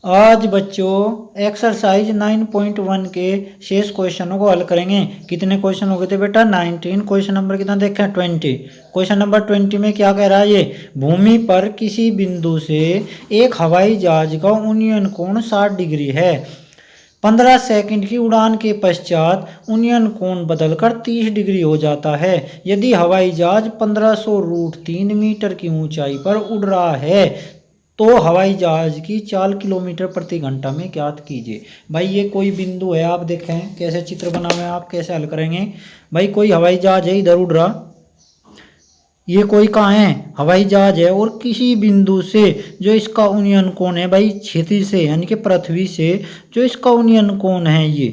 आज बच्चों एक्सरसाइज 9.1 के शेष क्वेश्चनों को हल करेंगे। कितने क्वेश्चन हो गए थे बेटा? 19। क्वेश्चन नंबर कितना देखें? 20। क्वेश्चन नंबर 20 में क्या कह रहा है? ये भूमि पर किसी बिंदु से एक हवाई जहाज का उन्नयन कोण 60 डिग्री है। 15 सेकंड की उड़ान के पश्चात उन्नयन कोण बदलकर 30 डिग्री हो जाता है। यदि हवाई जहाज 1500√3 मीटर की ऊंचाई पर उड़ रहा है तो हवाई जहाज की चाल किलोमीटर प्रति घंटा में ज्ञात कीजिए। भाई ये कोई बिंदु है, आप देखें कैसे चित्र बना हुआ है, आप कैसे हल करेंगे। भाई कोई हवाई जहाज है, इधर उड़ रहा, ये कोई कहाँ है? हवाई जहाज है, और किसी बिंदु से जो इसका उन्नयन कोण है भाई क्षितिज से यानी कि पृथ्वी से जो इसका उन्नयन कोण है ये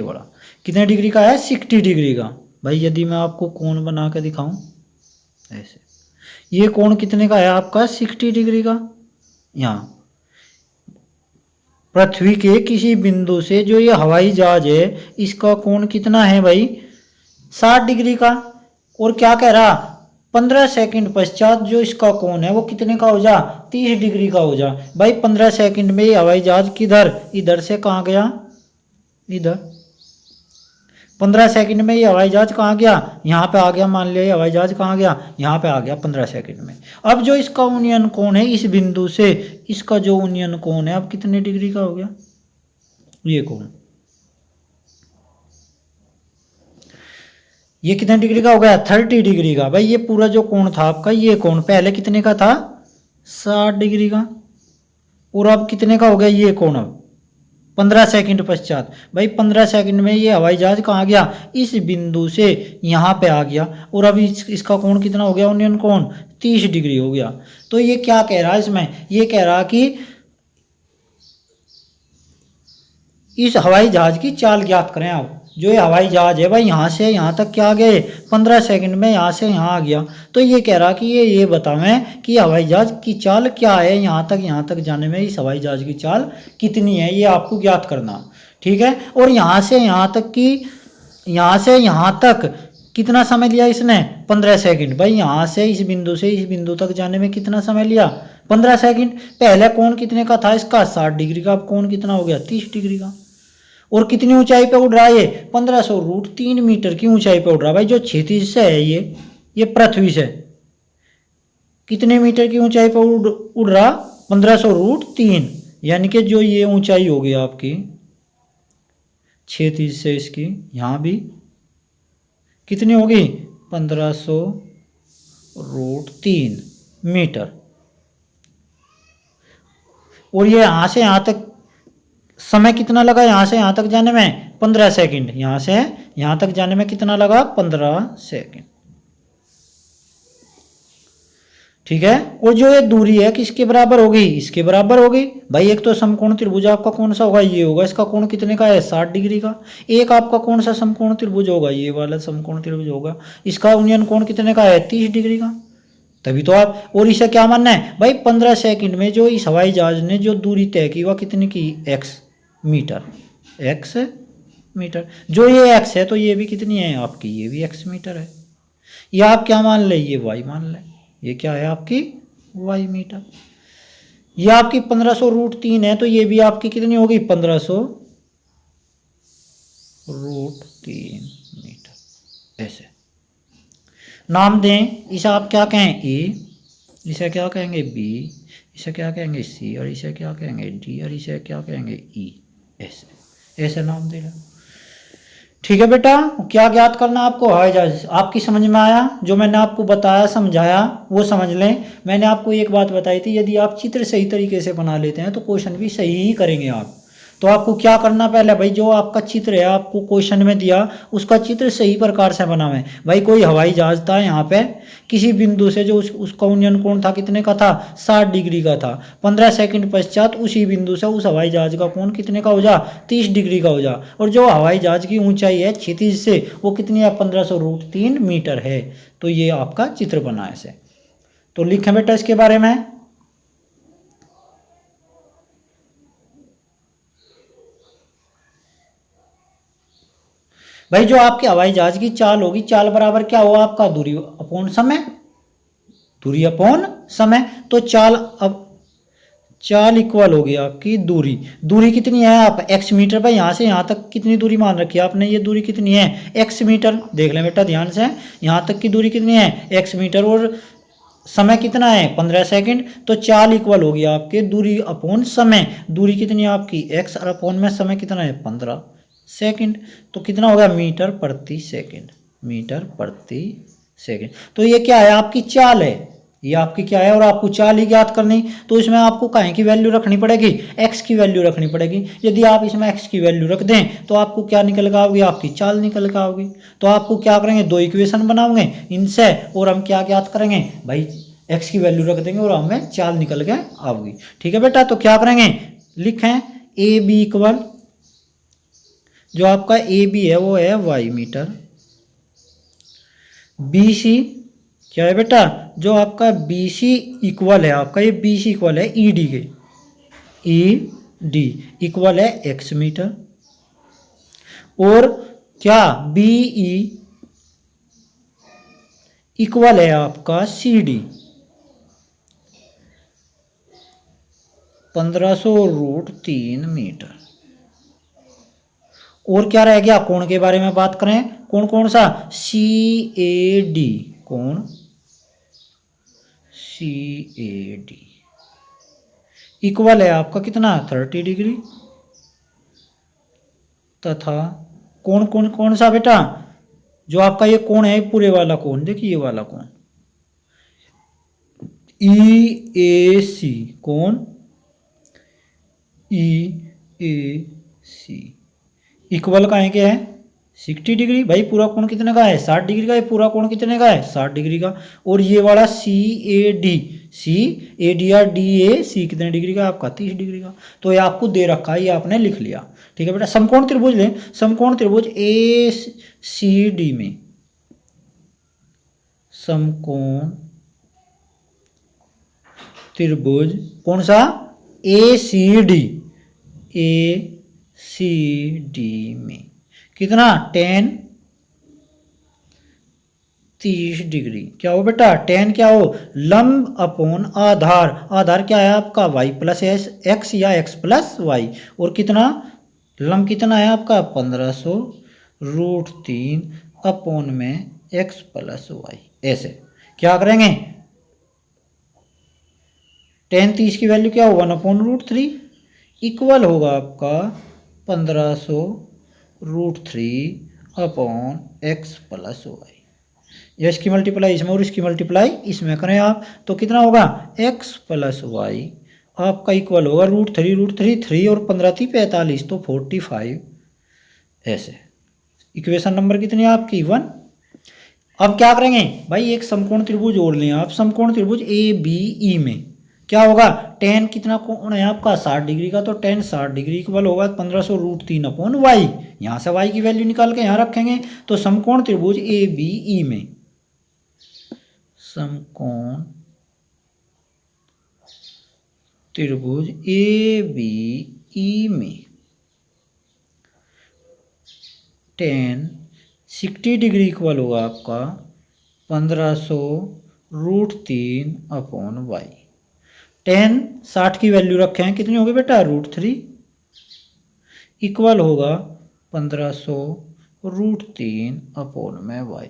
बड़ा कितने डिग्री का है? 60 डिग्री का। भाई यदि मैं आपको कोण बना के दिखाऊं ऐसे, ये कोण कितने का है आपका? 60 डिग्री का। यहाँ पृथ्वी के किसी बिंदु से जो ये हवाई जहाज है इसका कोण कितना है भाई? 60 डिग्री का। और क्या कह रहा? 15 सेकंड पश्चात जो इसका कोण है वो कितने का हो जा? 30 डिग्री का हो जा। भाई 15 सेकंड में ये हवाई जहाज किधर? इधर से कहाँ गया? इधर। 15 सेकंड में ये हवाई जहाज कहाँ गया? यहाँ पे आ गया। मान लिया ये हवाई जहाज कहाँ गया? यहाँ पे आ गया 15 सेकंड में। अब जो इसका उन्नयन कोण है इस बिंदु से इसका जो उन्नयन कोण है अब कितने डिग्री का हो गया? ये कोण ये कितने डिग्री का हो गया? 30 डिग्री का। भाई ये पूरा जो कोण था आपका, ये कोण पहले कितने का था? 60 डिग्री का। और अब कितने का हो गया ये कोण? अब 15 सेकंड पश्चात। भाई 15 सेकंड में ये हवाई जहाज कहाँ गया? इस बिंदु से यहाँ पे आ गया। और अभी इसका कोण कितना हो गया? उन्नयन कोण 30 डिग्री हो गया। तो ये क्या कह रहा है इसमें? ये कह रहा कि इस हवाई जहाज की चाल ज्ञात करें आप। जो ये हवाई जहाज है भाई यहाँ से यहाँ तक क्या गए? 15 सेकंड में यहाँ से यहाँ आ गया। तो ये कह रहा कि ये बतावें कि हवाई जहाज की चाल क्या है, यहाँ तक जाने में इस हवाई जहाज की चाल कितनी है, ये आपको ज्ञात करना। ठीक है। और यहाँ से यहाँ तक कितना समय लिया इसने? 15 सेकंड। भाई यहाँ से इस बिंदु तक जाने में कितना समय लिया? 15 सेकंड। पहले कोण कितने का था इसका? 60 डिग्री का। अब कोण कितना हो गया? 30 डिग्री का। और कितनी ऊंचाई पे उड़ रहा है ये? 1500√3 मीटर की ऊंचाई पे उड़ रहा है। भाई जो क्षितिज से है ये पृथ्वी से कितने मीटर की ऊंचाई पे उड़ रहा? 1500√3। यानी कि जो ये ऊंचाई होगी आपकी क्षितिज से इसकी यहाँ भी कितनी होगी? 1500√3 मीटर। और ये यहाँ से यहाँ तक समय कितना लगा? यहाँ से यहाँ तक जाने में 15 सेकंड। यहाँ से यहाँ तक जाने में कितना लगा? 15 सेकंड। ठीक है। और जो ये दूरी है किसके बराबर होगी? इसके बराबर होगी। भाई एक तो समकोण त्रिभुज आपका कौन सा होगा? ये होगा। इसका कोण कितने का है? 60 डिग्री का। एक आपका कौन सा समकोण त्रिभुज होगा? ये वाला समकोण त्रिभुज होगा। इसका उन्नयन कोण कितने का है? 30 डिग्री का। तभी तो आप, और इसे क्या मानना है भाई? 15 सेकंड में जो इस हवाई जहाज ने जो दूरी तय की वह कितनी की? x metre. x metre. जो ये x है तो ये भी कितनी है आपकी? ये भी x मीटर है। ये आप क्या मान ले? ये y मान ले। ये क्या है आपकी? y metre. ये आपकी 1500√3 है तो ये भी आपकी कितनी होगी? 1500√3 मीटर। ऐसे नाम दें। इसे आप क्या कहें? ए, इसे क्या कहेंगे? बी, इसे क्या कहेंगे? सी, और इसे क्या कहेंगे? डी, और इसे क्या कहेंगे? ई। ऐसे ऐसे नाम दे रहा। ठीक है बेटा। क्या ज्ञात करना आपको? हवाई जहाज। आपकी समझ में आया? जो मैंने आपको बताया समझाया वो समझ लें। मैंने आपको एक बात बताई थी, यदि आप चित्र सही तरीके से बना लेते हैं तो क्वेश्चन भी सही ही करेंगे आप। तो आपको क्या करना पहले भाई? जो आपका चित्र है आपको क्वेश्चन में दिया उसका चित्र सही प्रकार से बनावें। भाई कोई हवाई जहाज था यहाँ पे किसी बिंदु से जो उसका उन्नयन कोण था कितने का था? 60 डिग्री का था। 15 सेकंड पश्चात उसी बिंदु से उस हवाई जहाज का कोण कितने का हो जा? 30 डिग्री का हो जा। और जो हवाई जहाज की ऊंचाई है क्षितिज से वो कितनी है? 1500√3 मीटर है। तो ये आपका चित्र बना है ऐसे। तो लिखें बेटा इसके बारे में। भाई जो आपके हवाई जहाज की चाल होगी, चाल बराबर क्या होगा आपका? दूरी अपॉन समय। दूरी अपॉन समय। तो चाल अब चाल इक्वल होगी आपकी दूरी। दूरी कितनी है आप x मीटर पर, यहाँ से यहाँ तक कितनी दूरी मान रखी है आपने, ये दूरी कितनी है x मीटर। देख लें बेटा ध्यान से, यहाँ तक की दूरी कितनी है x मीटर और समय कितना है 15 सेकंड। तो चाल इक्वल होगी आपके दूरी अपॉन समय। दूरी कितनी है आपकी x और अपॉन में समय कितना है 15 सेकंड। तो कितना होगा मीटर प्रति सेकंड, मीटर प्रति सेकंड। तो ये क्या है आपकी चाल है, ये आपकी क्या है, और आपको चाल ही ज्ञात करनी। तो इसमें आपको काहे की वैल्यू रखनी पड़ेगी, x की वैल्यू रखनी पड़ेगी। यदि आप इसमें x की वैल्यू रख दें तो आपको क्या निकल कर आओगी, आपकी चाल निकल कर आओगी। तो आपको क्या करेंगे, दो इक्वेशन बनाओगे इनसे, और हम क्या ज्ञात करेंगे भाई, x की वैल्यू रख देंगे और हमें चाल निकल के आओगी। ठीक है बेटा, तो क्या करेंगे, लिखें ए बी इक्वल, जो आपका ए बी है वो है y मीटर, बी सी क्या है बेटा, जो आपका बी सी इक्वल है, आपका ये बी सी इक्वल है ई डी के, ई डी इक्वल है x मीटर, और क्या बी ई इक्वल है आपका सी डी 1500√3 मीटर। और क्या रह गया, कोण के बारे में बात करें, कोण कौन सा, सी ए डी, कोण सी ए डी इक्वल है आपका कितना 30 डिग्री, तथा कोण कौन कौन सा बेटा, जो आपका ये कोण है पूरे वाला कोण, देखिए ये वाला कोण ई ए सी, कोण ई ए सी इक्वल का है, क्या है 60 डिग्री। भाई पूरा कोण कितने का है 60 डिग्री का, ये पूरा कोण कितने का है 60 डिग्री का। और ये वाला सी ए डी या डी ए सी कितने डिग्री का आपका 30 डिग्री का। तो ये आपको दे रखा है, ये आपने लिख लिया। ठीक है बेटा, समकोण त्रिभुज लें, समकोण त्रिभुज ए सी डी में, समकोण त्रिभुज कौन सा ए सी डी में कितना 30 डिग्री क्या हो बेटा, 10 क्या हो, लंब अपॉन आधार, आधार क्या है आपका y प्लस एक्स या x प्लस वाई, और कितना लंब कितना है आपका 1500√3 अपॉन में x प्लस वाई। ऐसे क्या करेंगे, 10 30 की वैल्यू क्या हो 1/√3 इक्वल होगा आपका 1500√3 अपॉन x प्लस वाई। या इसकी मल्टीप्लाई इसमें और इसकी मल्टीप्लाई इसमें करें आप, तो कितना होगा x प्लस वाई आपका इक्वल होगा √3 3 और 15 थी 45 तो 45। ऐसे इक्वेशन नंबर कितनी है आपकी 1। अब क्या करेंगे भाई, एक समकोण त्रिभुज और लें आप, समकोण त्रिभुज ए बी ई में क्या होगा, tan कितना कोण है आपका 60 डिग्री का, तो tan 60 डिग्री इक्वल होगा 1500√3 अपॉन वाई। यहाँ से y की वैल्यू निकाल के यहाँ रखेंगे। तो समकोण त्रिभुज ए बी ई में, समकोण त्रिभुज ए बी ई में tan 60 डिग्री इक्वल होगा आपका 1500√3 अपॉन वाई। tan 60 की वैल्यू रखे हैं कितनी होगी बेटा √3 इक्वल होगा 1500√3 अपॉन में वाई।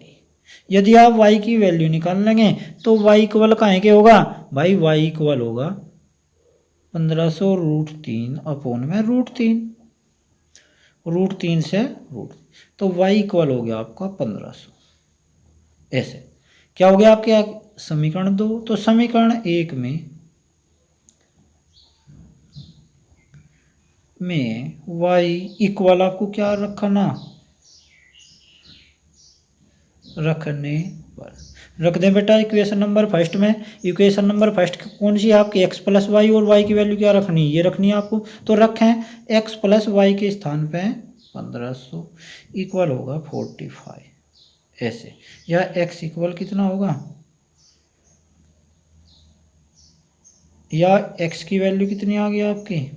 यदि आप y की वैल्यू निकाल लेंगे तो y इक्वल काहे के होगा भाई, y इक्वल होगा 1500√3 अपॉन में √3 से तो y इक्वल हो गया आपका 1500। ऐसे क्या हो गया आपके समीकरण 2। तो समीकरण 1 में y इक्वल आपको क्या रखना, रखने पर रख दें बेटा इक्वेशन नंबर फर्स्ट में। इक्वेशन नंबर फर्स्ट कौन सी है आपकी x प्लस वाई, और y की वैल्यू क्या रखनी, ये रखनी है आपको। तो रखें x प्लस वाई के स्थान पे 1500 इक्वल होगा 45। ऐसे या x इक्वल कितना होगा, या x की वैल्यू कितनी आ गई आपकी,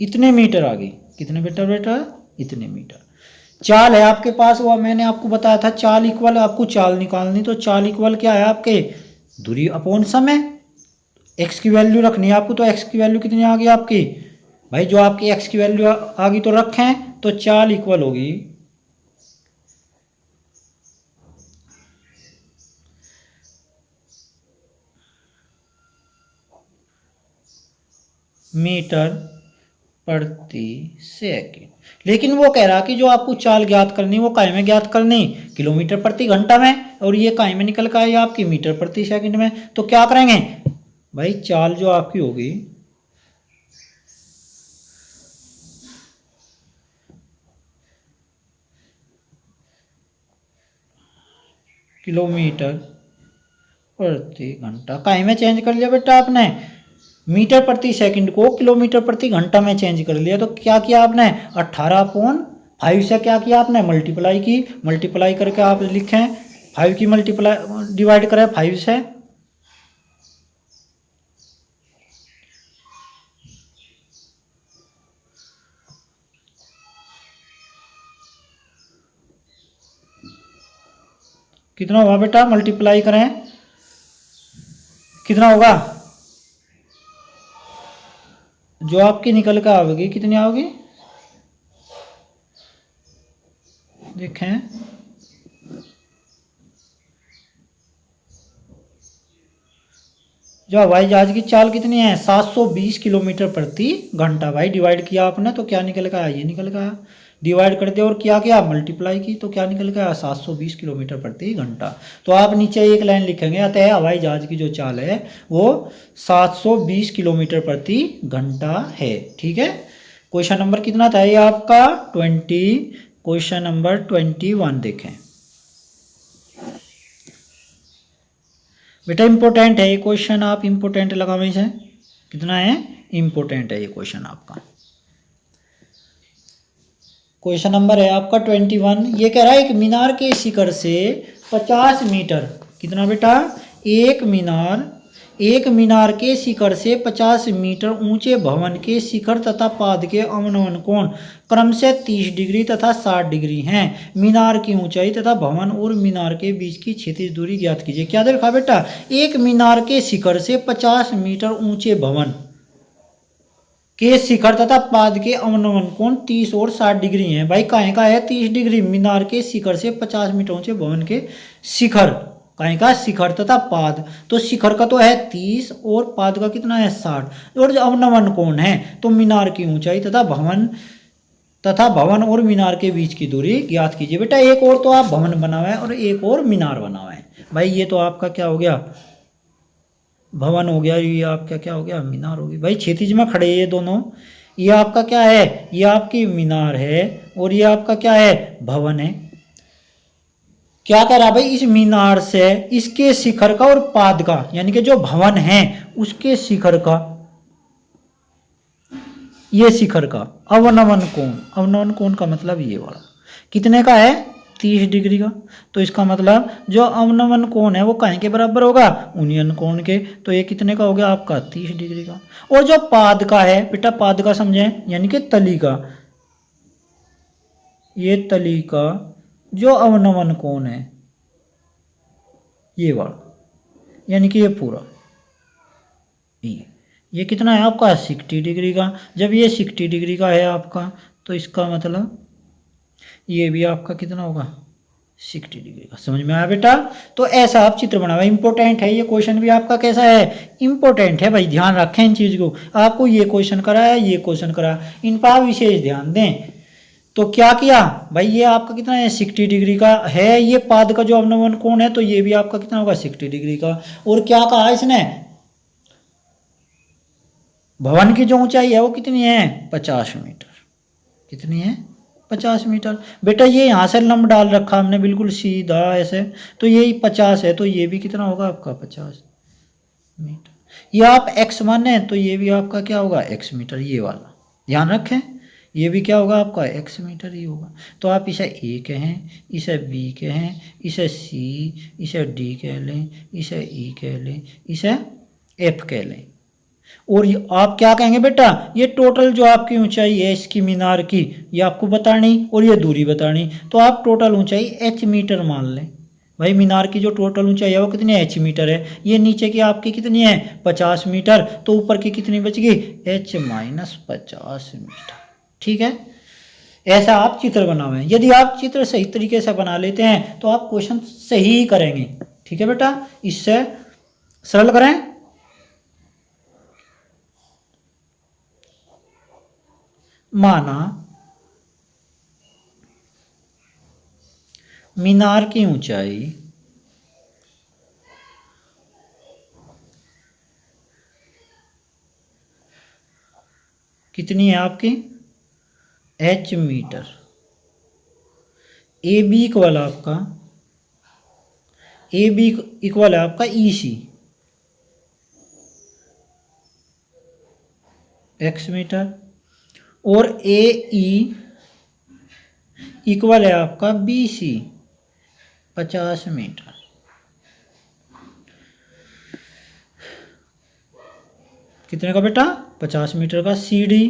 इतने मीटर आ गई। कितने बेटा इतने मीटर। चाल है आपके पास, वो मैंने आपको बताया था चाल इक्वल, आपको चाल निकालनी। तो चाल इक्वल क्या है आपके दूरी अपॉन समय, एक्स की वैल्यू रखनी है आपको, तो एक्स की वैल्यू कितनी आ गई आपकी भाई, जो आपकी एक्स की वैल्यू आ गई तो रखें, तो चाल इक्वल होगी मीटर प्रति सेकंड। लेकिन वो कह रहा कि जो आपको चाल ज्ञात करनी वो काय में ज्ञात करनी, किलोमीटर प्रति घंटा में, और ये काय में निकल कर आई आपकी मीटर प्रति सेकंड में। तो क्या करेंगे भाई, चाल जो आपकी होगी किलोमीटर प्रति घंटा, काय में चेंज कर लिया बेटा आपने, मीटर प्रति सेकंड को किलोमीटर प्रति घंटा में चेंज कर लिया। तो क्या किया आपने, 18/5 से क्या किया आपने, मल्टीप्लाई की, मल्टीप्लाई करके आप लिखें 5 की मल्टीप्लाई डिवाइड करें 5 से, कितना होगा बेटा, मल्टीप्लाई करें कितना होगा, जो आपकी निकल कर आओगी कितनी आओगी, देखें जो हवाई जहाज की चाल कितनी है, 720 किलोमीटर प्रति घंटा। भाई डिवाइड किया आपने तो क्या निकल कर आया, ये निकल कर आया, डिवाइड कर दिया और क्या किया, मल्टीप्लाई की, तो क्या निकल गया, 720 किलोमीटर प्रति घंटा। तो आप नीचे एक लाइन लिखेंगे, अतः हवाई जहाज की जो चाल है वो 720 किलोमीटर प्रति घंटा है। ठीक है, क्वेश्चन नंबर कितना था ये आपका 20, क्वेश्चन नंबर 21 देखें बेटा, इंपॉर्टेंट है ये क्वेश्चन, आप इंपॉर्टेंट लगावे से, कितना है इंपॉर्टेंट है ये क्वेश्चन आपका। क्वेश्चन नंबर है आपका 21, ये कह रहा है एक मीनार के शिखर से 50 मीटर, कितना बेटा, एक मीनार के शिखर से 50 मीटर ऊंचे भवन के शिखर तथा पाद के अवनमन कोण क्रम से 30 डिग्री तथा 60 डिग्री हैं। मीनार की ऊंचाई तथा भवन और मीनार के बीच की क्षैतिज दूरी ज्ञात कीजिए। क्या देखा बेटा, एक मीनार के शिखर से 50 मीटर ऊंचे भवन के शिखर तथा पाद के अवनमन कोण 30 और 60 डिग्री हैं। भाई काहे का है 30 डिग्री, मीनार के शिखर से 50 मीटर ऊंचे भवन के शिखर, काहे का शिखर तथा पाद, तो शिखर का तो है 30 और पाद का कितना है 60, और अवनमन कोण है तो मीनार की ऊंचाई तथा भवन और मीनार के बीच की दूरी ज्ञात कीजिए। बेटा एक और तो आप भवन बना हुआ है और एक और मीनार बना हुआ है। भाई ये तो आपका क्या हो गया, भवन हो गया, ये आपका क्या हो गया, मीनार होगी। भाई क्षैतिज में खड़े ये दोनों, ये आपका क्या है, ये आपकी मीनार है और ये आपका क्या है, भवन है। क्या कह रहा भाई, इस मीनार से इसके शिखर का और पाद का, यानी कि जो भवन है उसके शिखर का, ये शिखर का अवनमन कोण, अवनमन कोण का मतलब ये वाला कितने का है 30 डिग्री का। तो इसका मतलब जो अवनमन कोण है वो काहे के बराबर होगा, उन्नयन कोण के, तो ये कितने का हो गया आपका 30 डिग्री का। और जो पाद का है बेटा, पाद का समझें यानी कि तली का, ये तली का जो अवनमन कोण है ये वाला, यानी कि ये पूरा ये कितना है आपका 60 डिग्री का। जब ये 60 डिग्री का है आपका तो इसका मतलब ये भी आपका कितना होगा 60 डिग्री का। समझ में आया बेटा, तो ऐसा आप चित्र बनाओ, इंपॉर्टेंट है ये क्वेश्चन भी आपका, कैसा है इंपॉर्टेंट है भाई, ध्यान रखें इन चीज को। आपको ये क्वेश्चन करा है, ये क्वेश्चन करा, इन पर आप विशेष ध्यान दें। तो क्या किया भाई, ये आपका कितना है 60 डिग्री का है, ये पाद का जो अवनमन कोण है तो ये भी आपका कितना होगा 60 डिग्री का। और क्या कहा इसने, भवन की जो ऊंचाई है वो कितनी है 50 मीटर, कितनी है 50 मीटर। बेटा ये यहाँ से लंब डाल रखा हमने बिल्कुल सीधा ऐसे, तो ये 50 है तो ये भी कितना होगा आपका 50 मीटर। ये आप x माने तो ये भी आपका क्या होगा x मीटर, ये वाला ध्यान रखें, ये भी क्या होगा आपका x मीटर ही होगा। तो आप इसे a कहें, इसे b कहें, इसे c, इसे d कह लें, इसे e कह लें, इसे f कह लें। और आप क्या कहेंगे बेटा, ये टोटल जो आपकी ऊंचाई है इसकी मीनार की ये आपको बतानी और ये दूरी बतानी, तो आप टोटल ऊंचाई h मीटर मान लें। भाई मीनार की जो टोटल ऊंचाई है वो कितनी है, h मीटर है। ये नीचे की आपकी कितनी है, 50 मीटर, तो ऊपर की कितनी बच गई, h माइनस 50 मीटर। ठीक है, ऐसा आप चित्र बनावें। यदि आप चित्र सही तरीके से बना लेते हैं तो आप क्वेश्चन सही ही करेंगे। ठीक है बेटा, इससे सरल करें। माना मीनार की ऊंचाई कितनी है आपकी, h metre. A B equal आपका, ए बी इक्वल है आपका ई सी, x मीटर, और ए ई इक्वल है आपका बी सी, 50 मीटर। कितने का बेटा, 50 मीटर का। सी डी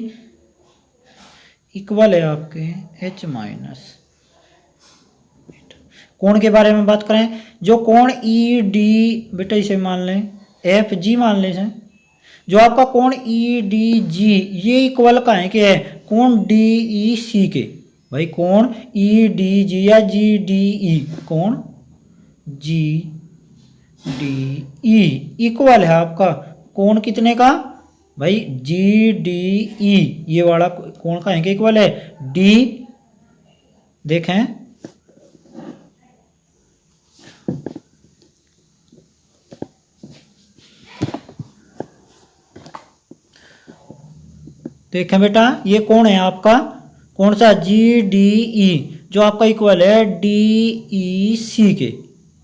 इक्वल है आपके h माइनस। कोण के बारे में बात करें, जो कोण ई डी बेटा इसे मान लें एफ जी मान लें इसे। जो आपका कोण ई डी जी ये इक्वल का है कि है कोण डी ई सी के। भाई कोण ई डी जी या जी डी ई, कोण जी डी ई इक्वल है आपका कोण कितने का, भाई जी डी ई, ये वाला कोण का है कि इक्वल है डी। देखें देखें बेटा, ये कौन है आपका, कौन सा, जी डी ई, जो आपका इक्वल है डी ई सी के,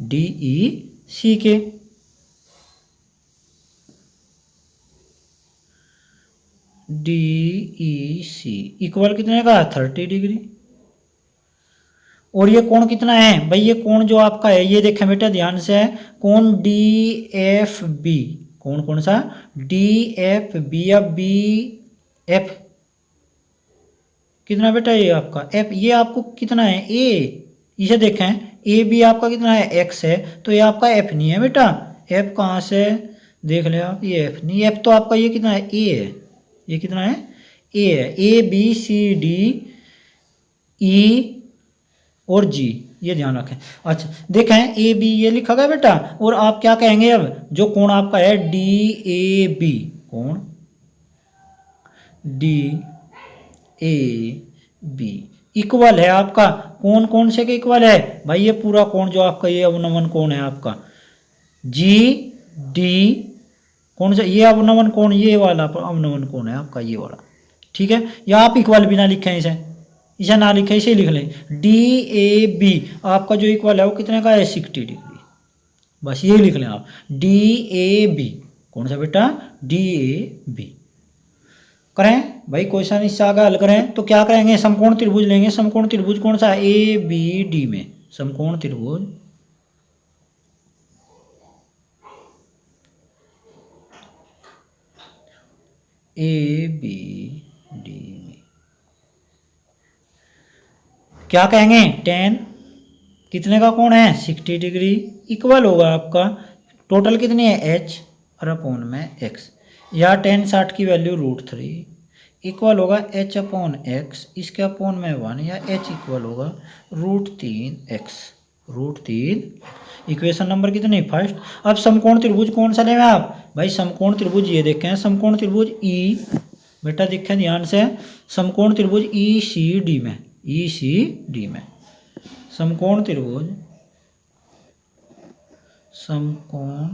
डी ई सी के। डी ई सी इक्वल कितने का, 30 डिग्री। और ये कोण कितना है, भाई ये कोण जो आपका है ये देखें बेटा ध्यान से, कोण डी एफ बी, कोण कौन सा, डी एफ बी या बी एफ, कितना बेटा ये आपका एफ, ये आपको कितना है ए, इसे देखें ए बी आपका कितना है एक्स है, तो ये आपका एफ नहीं है बेटा। एफ कहाँ से, देख ले आप, ये एफ नहीं, एफ तो आपका ये कितना है ए है, ये कितना है ए है। A B C D E और जी, ये ध्यान रखें। अच्छा देखें ए बी ये लिखा गया बेटा, और आप क्या कहेंगे अब, जो कोण आपका है डी ए बी, कोण डी ए बी इक्वल है आपका कोण कौन से के इक्वल है, भाई ये पूरा कोण जो आपका ये अवनमन कोण है आपका जी डी, कौन सा, ये अवनमन कोण, ये वाला अवनमन कोण है आपका ये वाला। ठीक है, या आप इक्वल भी ना लिखें इसे, इसे ना लिखें इसे लिख लें, डी ए बी आपका जो इक्वल है वो कितने का है, 60 डिग्री। बस ये लिख लें आप, डी ए बी, कौन सा बेटा, डी ए बी। करें भाई क्वेश्चन इससे आगे हल करें तो क्या करेंगे, समकोण त्रिभुज लेंगे। समकोण त्रिभुज कौन सा, ए बी डी में, समकोण त्रिभुज ए बी डी में क्या कहेंगे, tan कितने का कोण है, 60 डिग्री, इक्वल होगा आपका टोटल कितनी है h और अपॉन में x, या tan 60 की वैल्यू √3 इक्वल होगा h अपॉन x, इसके अपॉन में 1, या h इक्वल होगा √3x, √3। इक्वेशन नंबर कितनी, फर्स्ट। अब समकोण त्रिभुज कौन सा लेंगे आप, भाई समकोण त्रिभुज ये देखें, समकोण त्रिभुज ई, बेटा देखें ध्यान से, समकोण त्रिभुज ई सी डी में, ई सी डी में, समकोण त्रिभुज, समकोण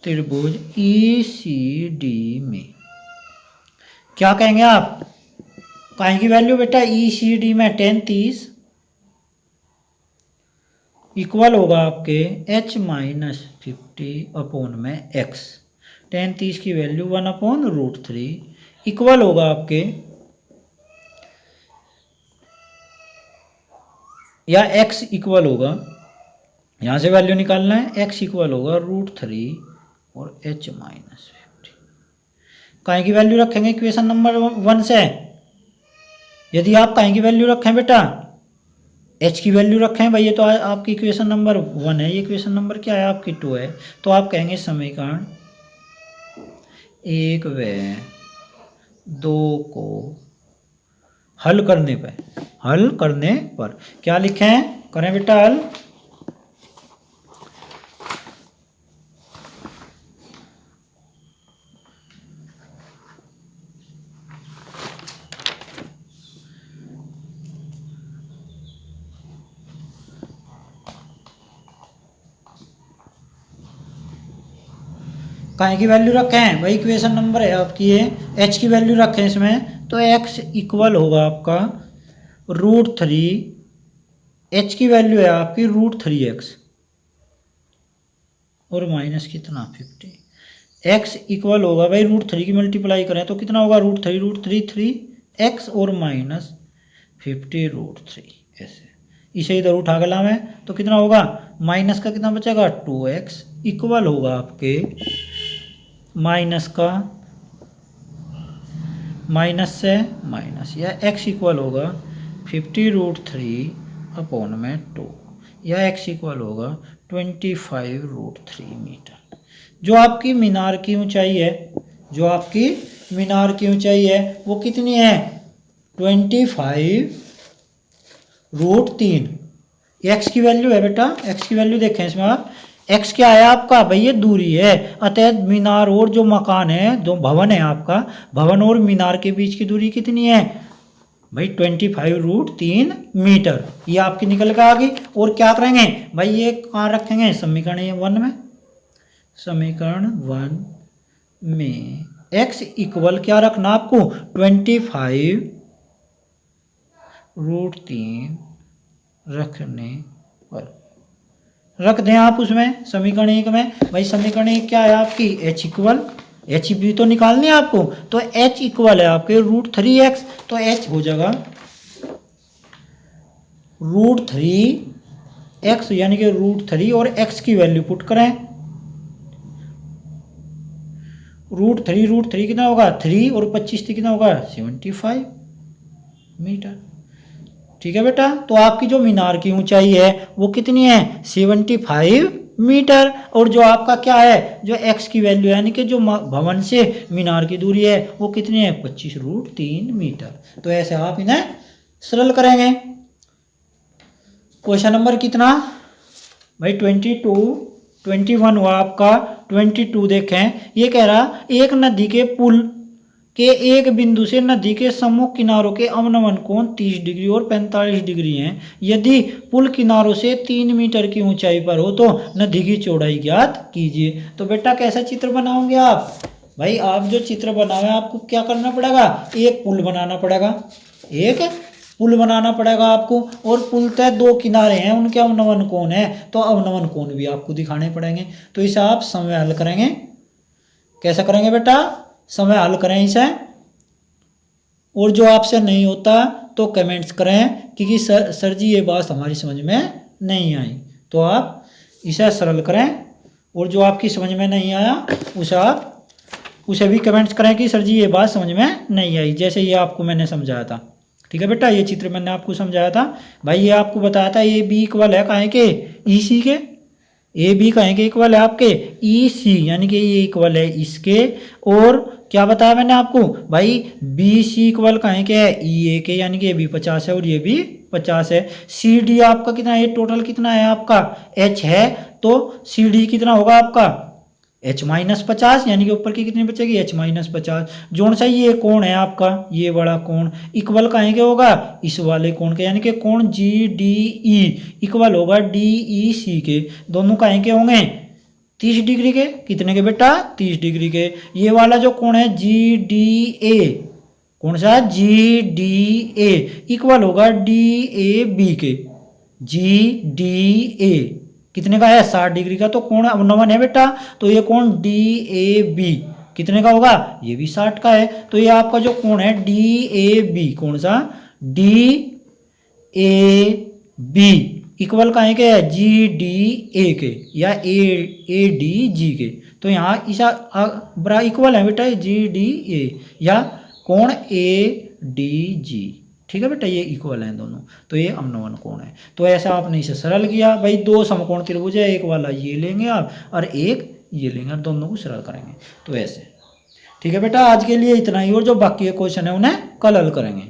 त्रिभुज ई सी डी में क्या कहेंगे आप, काहे की वैल्यू बेटा, ई सी डी में tan 30 इक्वल होगा आपके h माइनस 50 अपॉन में x, tan 30 की वैल्यू 1 अपॉन √3 इक्वल होगा आपके, या x इक्वल होगा, यहाँ से वैल्यू निकालना है, x इक्वल होगा √3 और h माइनस 50। काहे की वैल्यू रखेंगे इक्वेशन नंबर 1 से, यदि आप काहे की वैल्यू रखें बेटा एच की वैल्यू रखें भाई, ये तो आपकी इक्वेशन नंबर 1 है, ये इक्वेशन नंबर क्या है आपकी 2 है। तो आप कहेंगे समीकरण 1 व 2 को हल करने पर क्या लिखें, करें बेटा हल। काय की वैल्यू रखें भाई, इक्वेशन नंबर है आपकी ये, एच की वैल्यू रखें इसमें, तो एक्स इक्वल होगा आपका √3, एच की वैल्यू है आपकी √3x और माइनस कितना 50, एक्स इक्वल होगा भाई √3 की मल्टीप्लाई करें तो कितना होगा √3 3x और माइनस 50 √3 ऐसे। इसे इधर उठा के लाएं तो कितना होगा, माइनस का कितना बचेगा 2x इक्वल होगा आपके माइनस का माइनस से माइनस, या x इक्वल होगा 50 √3 अपॉन में 2, या x इक्वल होगा 25 √3 मीटर। जो आपकी मीनार की ऊंचाई है, जो आपकी मीनार की ऊंचाई है वो कितनी है 25 √3। x की वैल्यू है बेटा, x की वैल्यू देखें इसमें आप, x क्या है आपका भाई, ये दूरी है, अतः मीनार और जो मकान है, जो भवन है आपका, भवन और मीनार के बीच की दूरी कितनी है भाई 25 √3 मीटर, ये आपकी निकल के आ गई। और क्या करेंगे भाई, ये कहाँ रखेंगे समीकरण 1 में, समीकरण 1 में x इक्वल क्या रखना आपको 25 √3 रखने पर रख दें आप उसमें समीकरण 1 में भाई, समीकरण 1 क्या है आपकी h इक्वल, एच भी तो निकालनी है आपको, तो h इक्वल है आपके √3x, तो h हो जाएगा √3x यानी कि √3 और x की वैल्यू पुट करें, √3 कितना होगा 3 और 25 कितना होगा 75 मीटर। ठीक है बेटा, तो आपकी जो मीनार की ऊंचाई है वो कितनी है 75 मीटर, और जो आपका क्या है जो x की वैल्यू यानी कि जो भवन से मीनार की दूरी है वो कितनी है 25 √3 मीटर। तो ऐसे आप इन्हें सरल करेंगे। क्वेश्चन नंबर कितना भाई 21 हुआ आपका, 22 देखें, ये कह रहा एक नदी के पुल के एक बिंदु से नदी के सम्मुख किनारों के अवनमन कोण 30 डिग्री और 45 डिग्री हैं। यदि पुल किनारों से 3 मीटर की ऊंचाई पर हो तो नदी की चौड़ाई ज्ञात कीजिए। तो बेटा कैसा चित्र बनाओगे आप भाई, आप जो चित्र बनावे आपको क्या करना पड़ेगा, एक पुल बनाना पड़ेगा, एक पुल बनाना पड़ेगा आपको, और पुल तय 2 किनारे हैं, उनके अवनमन कोण है, तो अवनमन कोण भी आपको दिखाने पड़ेंगे। तो इसे आप समय हल करेंगे, कैसा करेंगे बेटा, समय हल करें इसे, और जो आपसे नहीं होता तो कमेंट्स करें क्योंकि सर जी ये बात हमारी समझ में नहीं आई, तो आप इसे सरल करें, और जो आपकी समझ में नहीं आया उसे भी कमेंट्स करें कि सर जी ये बात समझ में नहीं आई, जैसे ये आपको मैंने समझाया था। ठीक है बेटा, ये चित्र मैंने आपको समझाया था भाई, ये आपको बताया था ए बी इक्वल है काहे के ई सी के, ए बी काहे के इक्वल है आपके ई सी, यानी कि ये इक्वल है इसके, और क्या बताया मैंने आपको भाई बी सी इक्वल काहे के है ई ए के, यानी कि ये भी 50 है और ये भी 50 है। सी डी आपका कितना है, टोटल कितना है आपका एच है, तो सी डी कितना होगा आपका H-50, यानी कि ऊपर की कितनी बचेगी H-50। जोन सा ये कोण है आपका, ये बड़ा कोण इक्वल काहे के होगा इस वाले कोण के, यानी कि कोण GDE इक्वल होगा DEC के, दोनों काहे के होंगे 30 डिग्री के, कितने के बेटा 30 डिग्री के। ये वाला जो कोण है GDA, कौन सा GDA इक्वल होगा DAB के, GDA कितने का है 60 डिग्री का, तो कोण अवनमन है बेटा, तो ये कोण DAB कितने का होगा, ये भी 60 का है। तो ये आपका जो कोण है DAB, कौन सा DAB इक्वल काहे के है GDA के या ADG के, तो यहाँ इसा बड़ा इक्वल है बेटा GDA या कोण ADG, ठीक है बेटा, ये इक्वल हैं दोनों, तो ये अम्नवन कोण है। तो ऐसा आपने इसे सरल किया भाई, दो समकोण त्रिभुज है, एक वाला ये लेंगे आप और एक ये लेंगे और दोनों को सरल करेंगे, तो ऐसे। ठीक है बेटा, आज के लिए इतना ही, और जो बाकी के क्वेश्चन है उन्हें कल हल करेंगे।